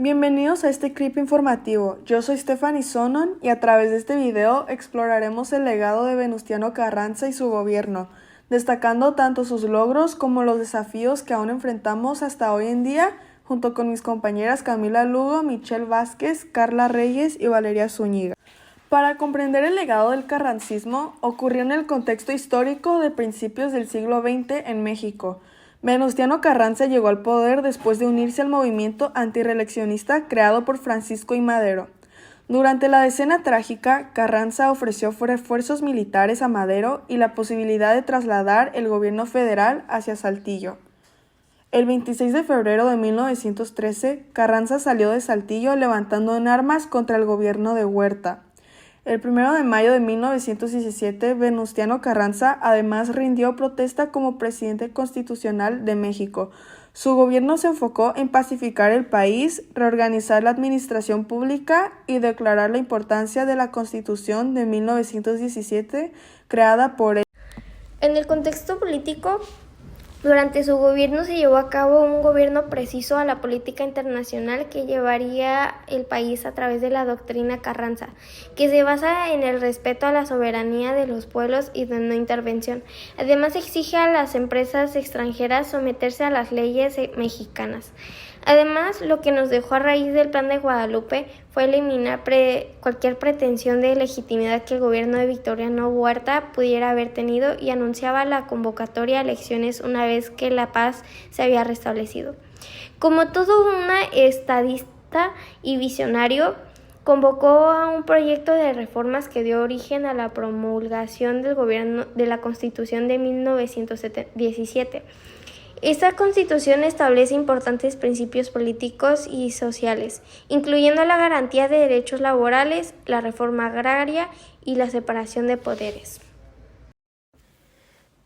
Bienvenidos a este clip informativo. Yo soy Stephanie Sonon y a través de este video exploraremos el legado de Venustiano Carranza y su gobierno, destacando tanto sus logros como los desafíos que aún enfrentamos hasta hoy en día, junto con mis compañeras Camila Lugo, Michelle Vázquez, Carla Reyes y Valeria Zúñiga. Para comprender el legado del carrancismo, ocurrió en el contexto histórico de principios del siglo XX en México. Venustiano Carranza llegó al poder después de unirse al movimiento antirreeleccionista creado por Francisco I. Madero. Durante la Decena Trágica, Carranza ofreció refuerzos militares a Madero y la posibilidad de trasladar el gobierno federal hacia Saltillo. El 26 de febrero de 1913, Carranza salió de Saltillo levantando en armas contra el gobierno de Huerta. El 1 de mayo de 1917, Venustiano Carranza además rindió protesta como presidente constitucional de México. Su gobierno se enfocó en pacificar el país, reorganizar la administración pública y declarar la importancia de la Constitución de 1917, creada por él. En el contexto político, durante su gobierno se llevó a cabo un gobierno preciso a la política internacional que llevaría el país a través de la doctrina Carranza, que se basa en el respeto a la soberanía de los pueblos y de no intervención. Además, exige a las empresas extranjeras someterse a las leyes mexicanas. Además, lo que nos dejó a raíz del Plan de Guadalupe fue eliminar cualquier pretensión de legitimidad que el gobierno de Victoriano Huerta pudiera haber tenido y anunciaba la convocatoria a elecciones una vez que la paz se había restablecido. Como todo un estadista y visionario, convocó a un proyecto de reformas que dio origen a la promulgación del gobierno de la Constitución de 1917. Esta Constitución establece importantes principios políticos y sociales, incluyendo la garantía de derechos laborales, la reforma agraria y la separación de poderes.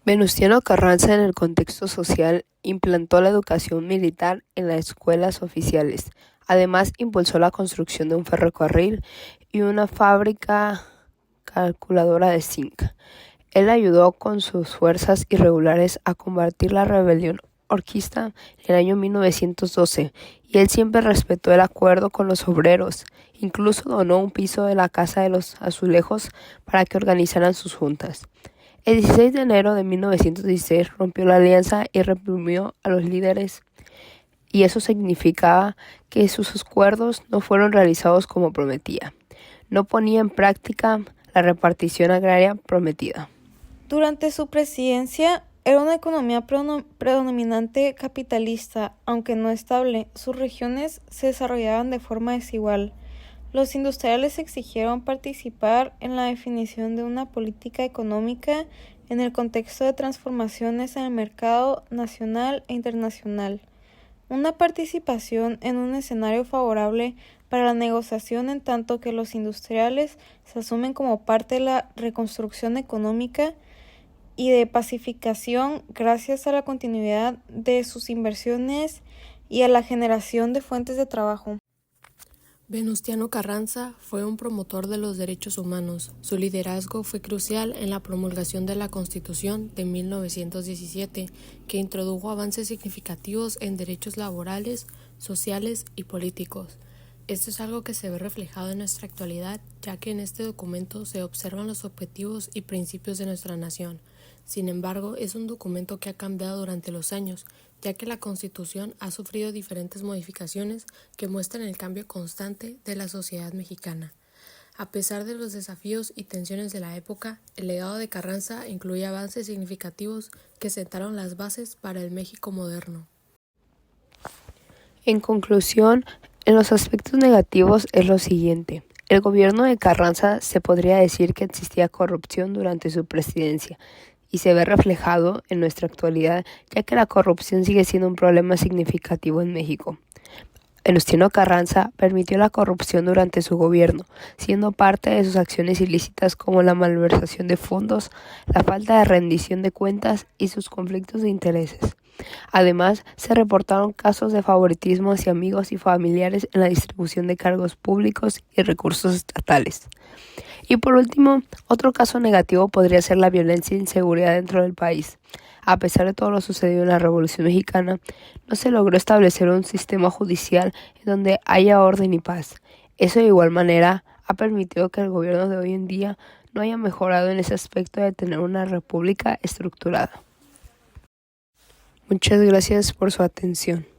Venustiano Carranza, en el contexto social, implantó la educación militar en las escuelas oficiales. Además, impulsó la construcción de un ferrocarril y una fábrica calculadora de zinc. Él ayudó con sus fuerzas irregulares a combatir la rebelión orquista en el año 1912 y él siempre respetó el acuerdo con los obreros. Incluso donó un piso de la Casa de los Azulejos para que organizaran sus juntas. El 16 de enero de 1916 rompió la alianza y reprimió a los líderes, y eso significaba que sus acuerdos no fueron realizados como prometía. No ponía en práctica la repartición agraria prometida. Durante su presidencia era una economía predominante capitalista, aunque no estable. Sus regiones se desarrollaban de forma desigual. Los industriales exigieron participar en la definición de una política económica en el contexto de transformaciones en el mercado nacional e internacional. Una participación en un escenario favorable para la negociación, en tanto que los industriales se asumen como parte de la reconstrucción económica y de pacificación gracias a la continuidad de sus inversiones y a la generación de fuentes de trabajo. Venustiano Carranza fue un promotor de los derechos humanos. Su liderazgo fue crucial en la promulgación de la Constitución de 1917, que introdujo avances significativos en derechos laborales, sociales y políticos. Esto es algo que se ve reflejado en nuestra actualidad, ya que en este documento se observan los objetivos y principios de nuestra nación. Sin embargo, es un documento que ha cambiado durante los años, ya que la Constitución ha sufrido diferentes modificaciones que muestran el cambio constante de la sociedad mexicana. A pesar de los desafíos y tensiones de la época, el legado de Carranza incluye avances significativos que sentaron las bases para el México moderno. En conclusión, en los aspectos negativos es lo siguiente. El gobierno de Carranza se podría decir que existía corrupción durante su presidencia, y se ve reflejado en nuestra actualidad, ya que la corrupción sigue siendo un problema significativo en México. Venustiano Carranza permitió la corrupción durante su gobierno, siendo parte de sus acciones ilícitas como la malversación de fondos, la falta de rendición de cuentas y sus conflictos de intereses. Además, se reportaron casos de favoritismo hacia amigos y familiares en la distribución de cargos públicos y recursos estatales. Y por último, otro caso negativo podría ser la violencia e inseguridad dentro del país. A pesar de todo lo sucedido en la Revolución Mexicana, no se logró establecer un sistema judicial en donde haya orden y paz. Eso de igual manera ha permitido que el gobierno de hoy en día no haya mejorado en ese aspecto de tener una república estructurada. Muchas gracias por su atención.